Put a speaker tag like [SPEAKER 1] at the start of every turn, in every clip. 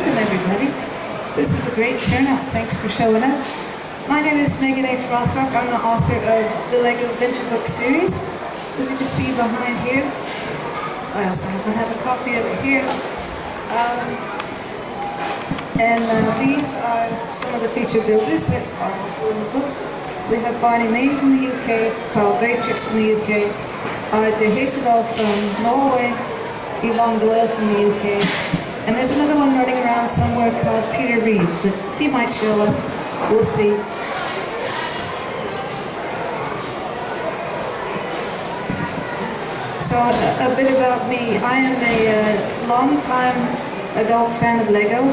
[SPEAKER 1] welcome everybody. This is a great turnout. Thanks for showing up. My name is Megan Rothrock. I'm the author of the LEGO Adventure Book series. As you can see behind here, I also happen to have a copy of it here. These are some of the feature builders that are also in the book. We have Barney Main from the UK, Carl Greatrix from the UK, R.J. Hasedal from Norway, Yvonne Doyle from the UK, and there's another one running around somewhere called Peter Reed, but he might show up. We'll see. So a bit about me. I am a long-time adult fan of LEGO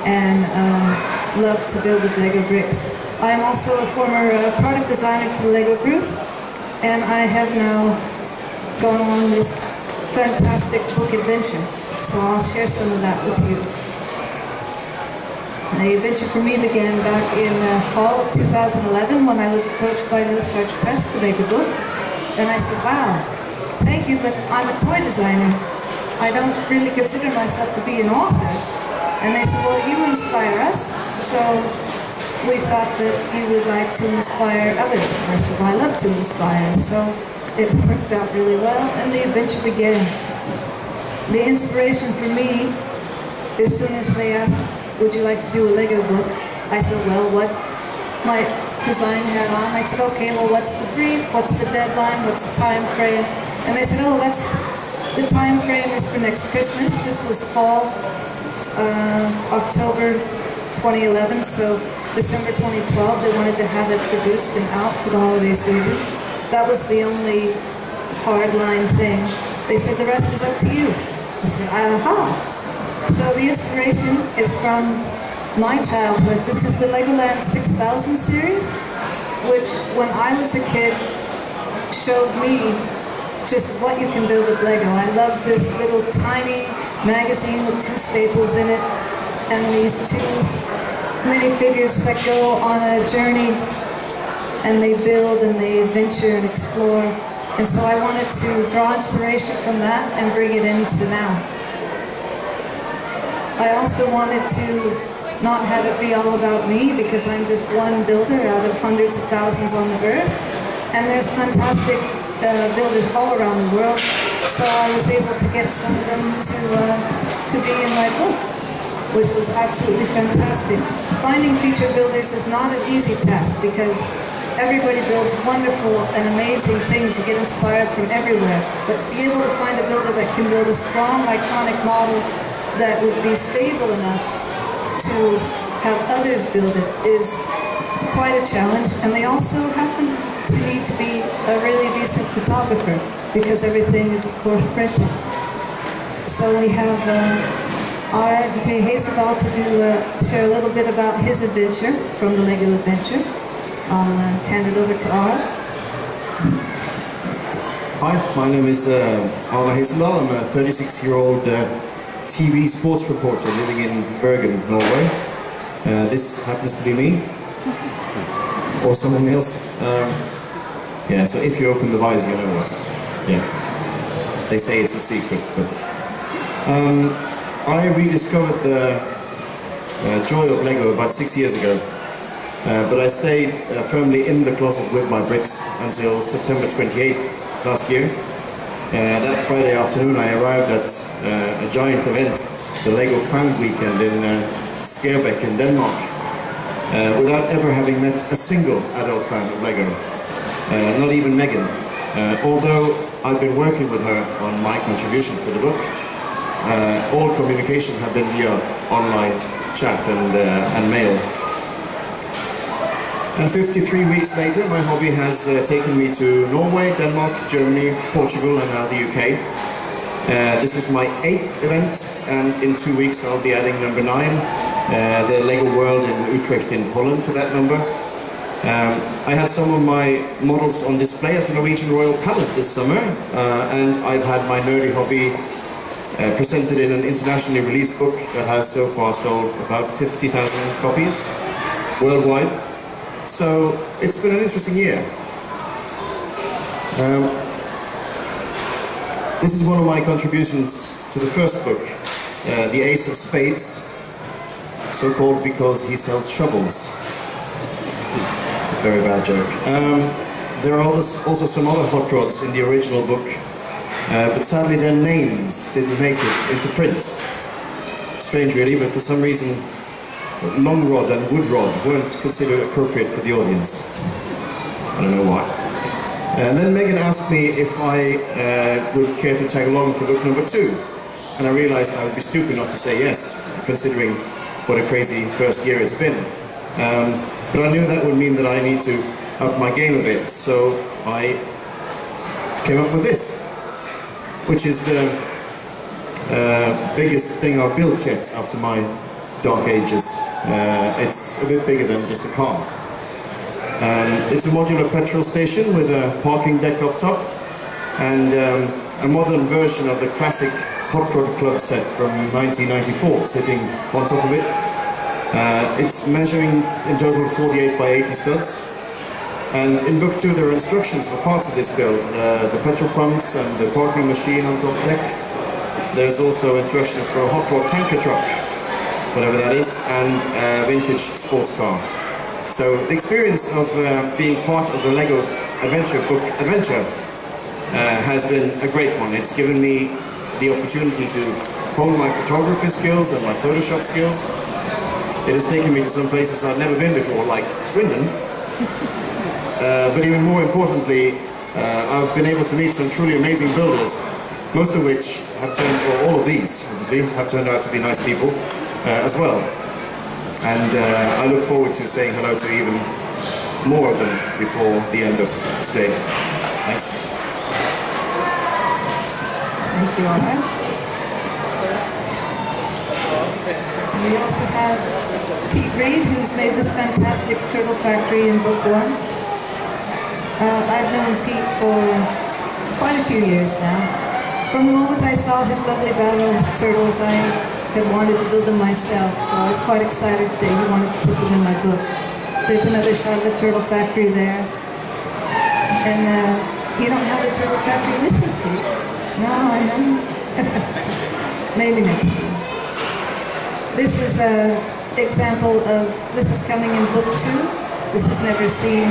[SPEAKER 1] and love to build with LEGO bricks. I am also a former product designer for the LEGO group, and I have now gone on this fantastic book adventure. So I'll share some of that with you. The adventure for me began back in fall of 2011 when I was approached by No Starch Press to make a book. And I said, wow, thank you, but I'm a toy designer. I don't really consider myself to be an author. And they said, well, you inspire us, so we thought that you would like to inspire others. And I said, well, I love to inspire. So it worked out really well, and the adventure began. The inspiration for me, as soon as they asked, would you like to do a LEGO book? I said, well, what my design had on. I said, okay, well, what's the brief? What's the deadline? What's the time frame? And they said, oh, the time frame is for next Christmas. This was fall, October 2011, so December 2012, they wanted to have it produced and out for the holiday season. That was the only hardline thing. They said, the rest is up to you. I said, aha. So the inspiration is from my childhood. This is the Legoland 6000 series, which when I was a kid showed me just what you can build with Lego. I love this little tiny magazine with 2 staples in it and these 2 minifigures that go on a journey and they build and they adventure and explore. And so I wanted to draw inspiration from that and bring it into now. I also wanted to not have it be all about me because I'm just one builder out of hundreds of thousands on the earth. And there's fantastic builders all around the world. So I was able to get some of them to be in my book, which was absolutely fantastic. Finding feature builders is not an easy task because everybody builds wonderful and amazing things. You get inspired from everywhere. But to be able to find a builder that can build a strong, iconic model that would be stable enough to have others build it is quite a challenge. And they also happen to need to be a really decent photographer because everything is, of course, printed. So we have R.J. Hasedal to share a little bit about his adventure from the LEGO Adventure. I'll hand it over to R.
[SPEAKER 2] Hi, my name is R.J. Hasedal. I'm a 36-year-old TV sports reporter living in Bergen, Norway. This happens to be me, or someone else. Yeah, so if you open the visor, you know us. Yeah, they say it's a secret, but I rediscovered the joy of Lego about 6 years ago. But I stayed firmly in the closet with my bricks until September 28th last year. That Friday afternoon I arrived at a giant event, the Lego Fan Weekend in Skærbæk in Denmark, without ever having met a single adult fan of Lego, not even Megan. Although I've been working with her on my contribution for the book, all communication have been via online chat and mail. And 53 weeks later, my hobby has taken me to Norway, Denmark, Germany, Portugal, and now the UK. This is my 8th event, and in 2 weeks I'll be adding number 9, the Lego World in Utrecht in Holland, to that number. I had some of my models on display at the Norwegian Royal Palace this summer, and I've had my nerdy hobby presented in an internationally released book that has so far sold about 50,000 copies worldwide. So it's been an interesting year. This is one of my contributions to the first book, The Ace of Spades, so called because he sells shovels. It's a very bad joke. There are also some other hot rods in the original book, but sadly their names didn't make it into print. Strange really, but for some reason long rod and wood rod weren't considered appropriate for the audience. I don't know why. And then Megan asked me if I would care to tag along for book number 2. And I realized I would be stupid not to say yes, considering what a crazy first year it's been. But I knew that would mean that I need to up my game a bit, so I came up with this, which is the biggest thing I've built yet after my dark ages. It's a bit bigger than just a car. It's a modular petrol station with a parking deck up top and a modern version of the classic Hot Rod Club set from 1994 sitting on top of it. It's measuring in total 48 by 80 studs. And in book 2 there are instructions for parts of this build, the petrol pumps and the parking machine on top deck. There's also instructions for a hot rod tanker truck, whatever that is, and a vintage sports car. So the experience of being part of the LEGO Adventure book Adventure has been a great one. It's given me the opportunity to hone my photography skills and my Photoshop skills. It has taken me to some places I've never been before, like Swindon. But even more importantly, I've been able to meet some truly amazing builders, most of which have turned, or all of these obviously, have turned out to be nice people as well. And I look forward to saying hello to even more of them before the end of today. Thanks.
[SPEAKER 1] Thank you, Anna. So we also have Pete Reed, who's made this fantastic turtle factory in book 1. I've known Pete for quite a few years now. From the moment I saw his lovely battle turtles, I have wanted to build them myself, so I was quite excited that he wanted to put them in my book. There's another shot of the turtle factory there. And you don't have the turtle factory with you, Pete. No, I know. Maybe next time. This is an example of, this is coming in book 2. This has never seen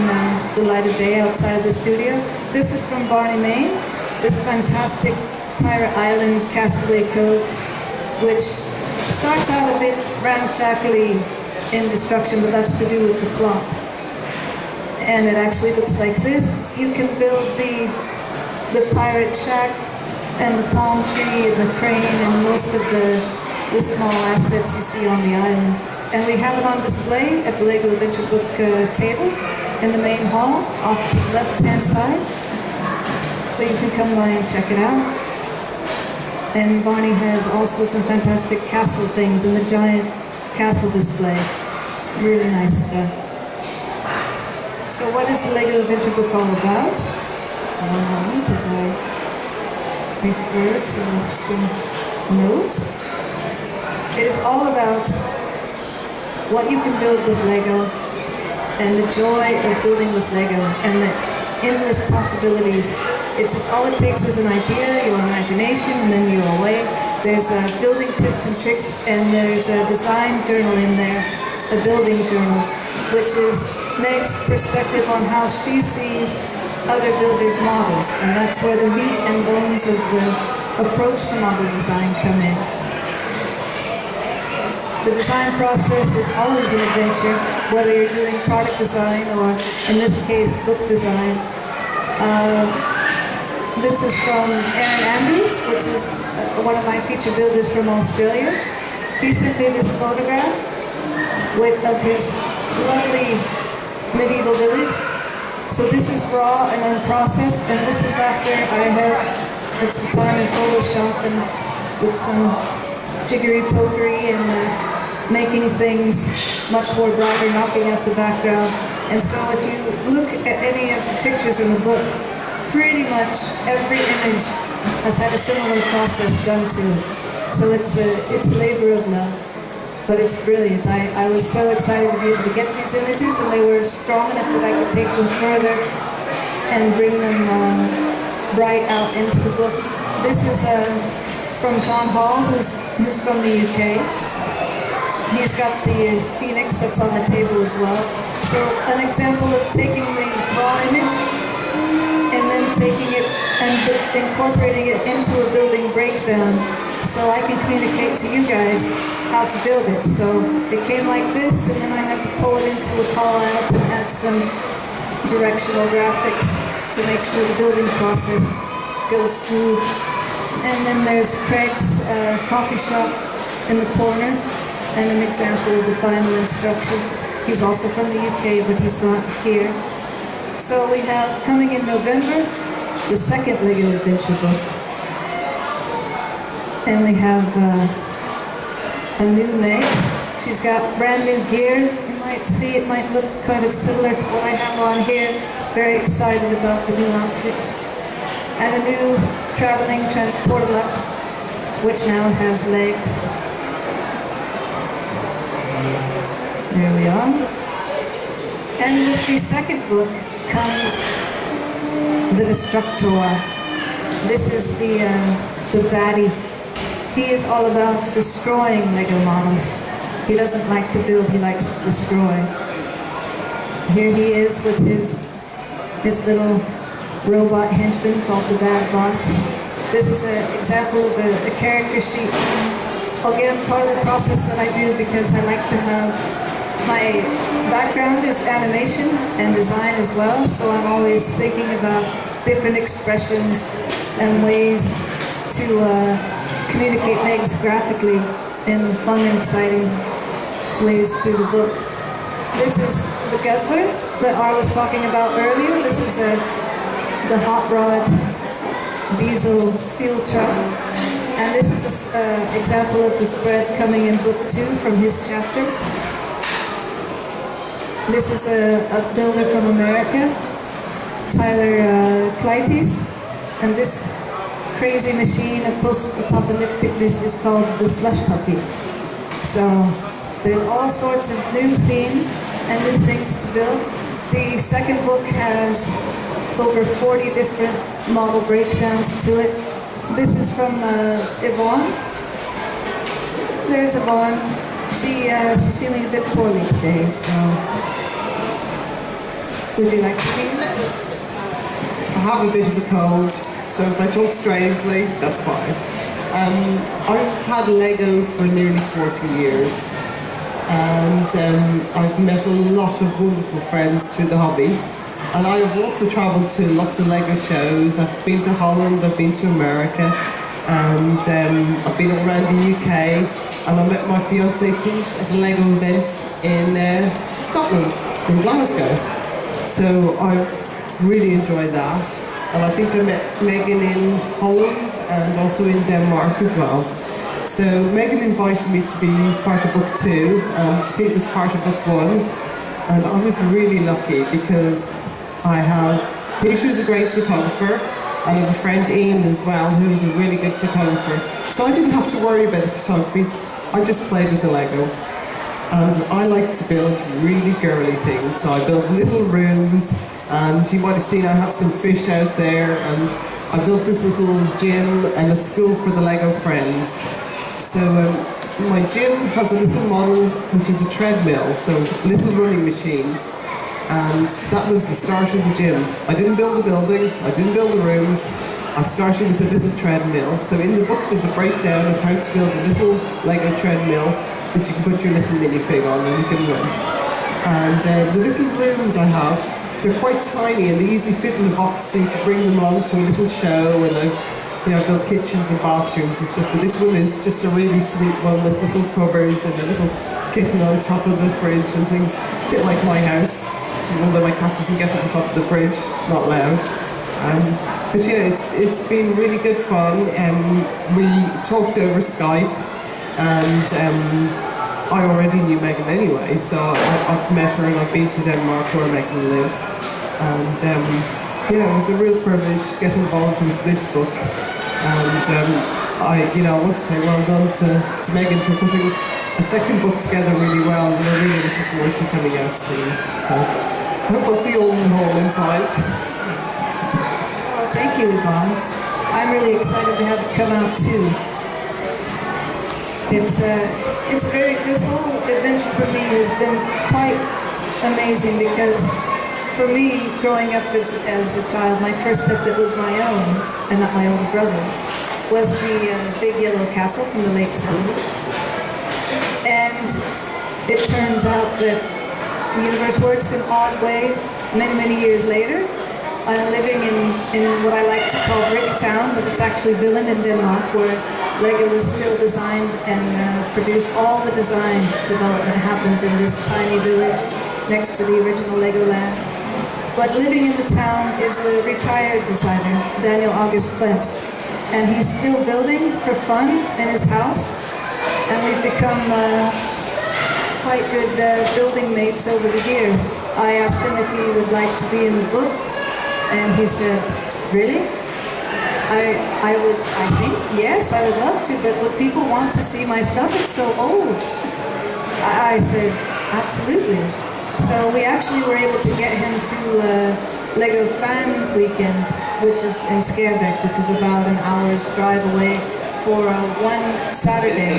[SPEAKER 1] the light of day outside of the studio. This is from Barney, Maine. This fantastic Pirate Island Castaway Cove, which starts out a bit ramshackly in destruction, but that's to do with the plot. And it actually looks like this. You can build the pirate shack and the palm tree and the crane and most of the small assets you see on the island. And we have it on display at the LEGO Adventure Book table in the main hall off to the left-hand side. So you can come by and check it out. And Barney has also some fantastic castle things in the giant castle display. Really nice stuff. So what is the LEGO Adventure Book all about? One moment as I refer to some notes. It is all about what you can build with LEGO and the joy of building with LEGO and the endless possibilities. It's just all it takes is an idea, your imagination, and then you're away. There's building tips and tricks, and there's a design journal in there, a building journal, which is Meg's perspective on how she sees other builders' models, and that's where the meat and bones of the approach to model design come in. The design process is always an adventure, whether you're doing product design or, in this case, book design. This is from Aaron Andrews, which is one of my feature builders from Australia. He sent me this photograph of his lovely medieval village. So this is raw and unprocessed, and this is after I have spent some time in Photoshop and with some jiggery-pokery and making things much more brighter, knocking out the background. And so if you look at any of the pictures in the book, pretty much every image has had a similar process done to it. So it's a labor of love, but it's brilliant. I was so excited to be able to get these images, and they were strong enough that I could take them further and bring them bright out into the book. This is from John Hall, who's from the UK. He's got the phoenix that's on the table as well. So an example of taking the raw image and then taking it and incorporating it into a building breakdown so I can communicate to you guys how to build it. So it came like this, and then I had to pull it into a call out and add some directional graphics to make sure the building process goes smooth. And then there's Craig's coffee shop in the corner, and an example of the final instructions. He's also from the UK, but he's not here. So we have, coming in November, the second Lego Adventure book. And we have a new Megs. She's got brand new gear. You might see it might look kind of similar to what I have on here. Very excited about the new outfit. And a new traveling Transportalux, which now has legs. There we are. And with the second book comes the Destructor. This is the baddie. He is all about destroying Lego models. He doesn't like to build, he likes to destroy. Here he is with his little robot henchman called the Bad Box. This is an example of a character sheet. Again, part of the process that I do, because I like to have, my background is animation and design as well, so I'm always thinking about different expressions and ways to communicate Megs graphically in fun and exciting ways through the book. This is the Guzzler that I was talking about earlier. This is the hot rod diesel fuel truck. And this is an example of the spread coming in book 2 from his chapter. This is a builder from America, Tyler Clyties, and this crazy machine of post-apocalypticness is called the Slush Puppy. So there's all sorts of new themes and new things to build. The second book has over 40 different model breakdowns to it. This is from Yvonne. There's Yvonne. She's feeling a bit poorly today, so would you like to see it?
[SPEAKER 3] I have a bit of a cold, so if I talk strangely, that's fine. I've had Lego for nearly 40 years, and I've met a lot of wonderful friends through the hobby. And I have also travelled to lots of Lego shows. I've been to Holland, I've been to America, and I've been all around the UK. And I met my fiancé Pete at a Lego event in Scotland, in Glasgow. So I've really enjoyed that. And I think I met Megan in Holland and also in Denmark as well. So Megan invited me to be part of book 2, and Pete was part of book 1. And I was really lucky because I have, Peter's a great photographer, and I have a friend Ian as well, who is a really good photographer. So I didn't have to worry about the photography, I just played with the Lego. And I like to build really girly things, so I build little rooms, and you might have seen I have some fish out there, and I built this little gym and a school for the Lego friends. So my gym has a little model which is a treadmill, so little running machine, and that was the start of the gym. I didn't build the building, I didn't build the rooms, I started with a little treadmill. So in the book there's a breakdown of how to build a little Lego treadmill that you can put your little minifig on and you can run. And the little rooms I have, they're quite tiny and they easily fit in a box, so you can bring them along to a little show. And I've built kitchens and bathrooms and stuff, but this one is just a really sweet one with little cupboards and a little kitten on top of the fridge and things, a bit like my house, although my cat doesn't get on top of the fridge, not allowed. But yeah, it's been really good fun. We talked over Skype, and I already knew Megan anyway, so I've met her and I've been to Denmark where Megan lives. And yeah, it was a real privilege to get involved with this book. And I want to say well done to Megan for putting a second book together really well, and we're really looking forward to coming out soon. So I hope we'll see you all in the hall inside.
[SPEAKER 1] Well, thank you, Yvonne. I'm really excited to have it come out too. It's this whole adventure for me has been quite amazing because for me, growing up as a child, my first set that was my own, and not my older brother's, was the big yellow castle from the late 70s. And it turns out that the universe works in odd ways. Many, many years later, I'm living in what I like to call Brick Town, but it's actually Billund in Denmark, where Lego is still designed and produced. All the design development happens in this tiny village next to the original Legoland. But living in the town is a retired designer, Daniel August Klentz, and he's still building for fun in his house, and we've become quite good building mates over the years. I asked him if he would like to be in the book, and he said, "Really? I think, yes, I would love to, but would people want to see my stuff? It's so old." I said, "Absolutely." So we actually were able to get him to Lego Fan Weekend, which is in Skærbæk, which is about an hour's drive away, for one Saturday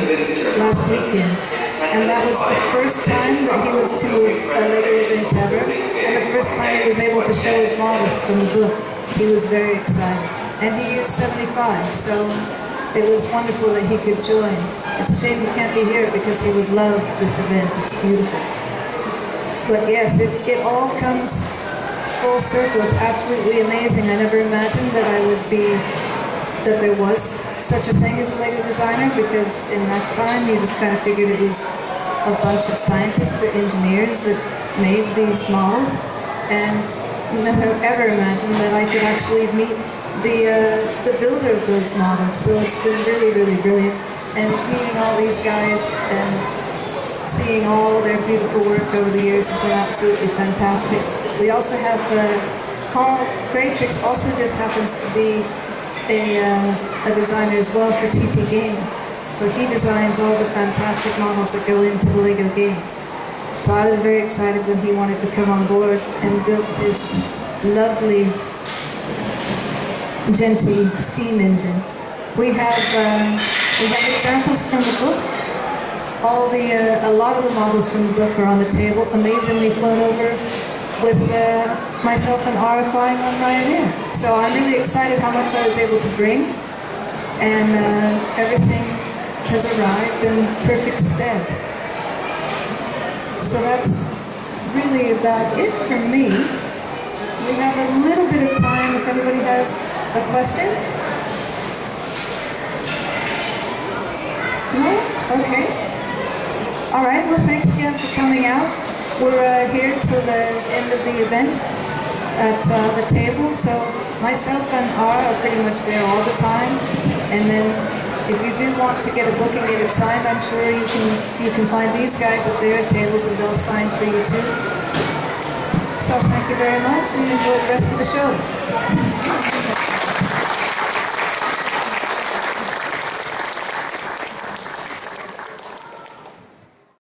[SPEAKER 1] last weekend. And that was the first time that he was to a Lego event ever, and the first time he was able to show his models from the book. He was very excited. And he is 75, so it was wonderful that he could join. It's a shame he can't be here because he would love this event. It's beautiful. But yes, it all comes full circle. It's absolutely amazing. I never imagined that that there was such a thing as a Lego designer, because in that time you just kind of figured it was a bunch of scientists or engineers that made these models, and never ever imagined that I could actually meet the builder of those models. So it's been really, really brilliant, and meeting all these guys and seeing all their beautiful work over the years has been absolutely fantastic. We also have Carl Graytrix also just happens to be a designer as well for TT Games. So he designs all the fantastic models that go into the Lego games. So I was very excited when he wanted to come on board and build his lovely Genti steam engine. We have examples from the book. A lot of the models from the book are on the table, amazingly flown over with myself and Ara flying on Ryanair. So I'm really excited how much I was able to bring, and everything has arrived in perfect stead. So that's really about it for me. We have a little bit of time if anybody has a question. No? Okay. All right, well, thanks again for coming out. We're here till the end of the event at the table, so myself and Ara are pretty much there all the time. And then if you do want to get a book and get it signed, I'm sure you can find these guys at their tables and they'll sign for you too. So thank you very much and enjoy the rest of the show.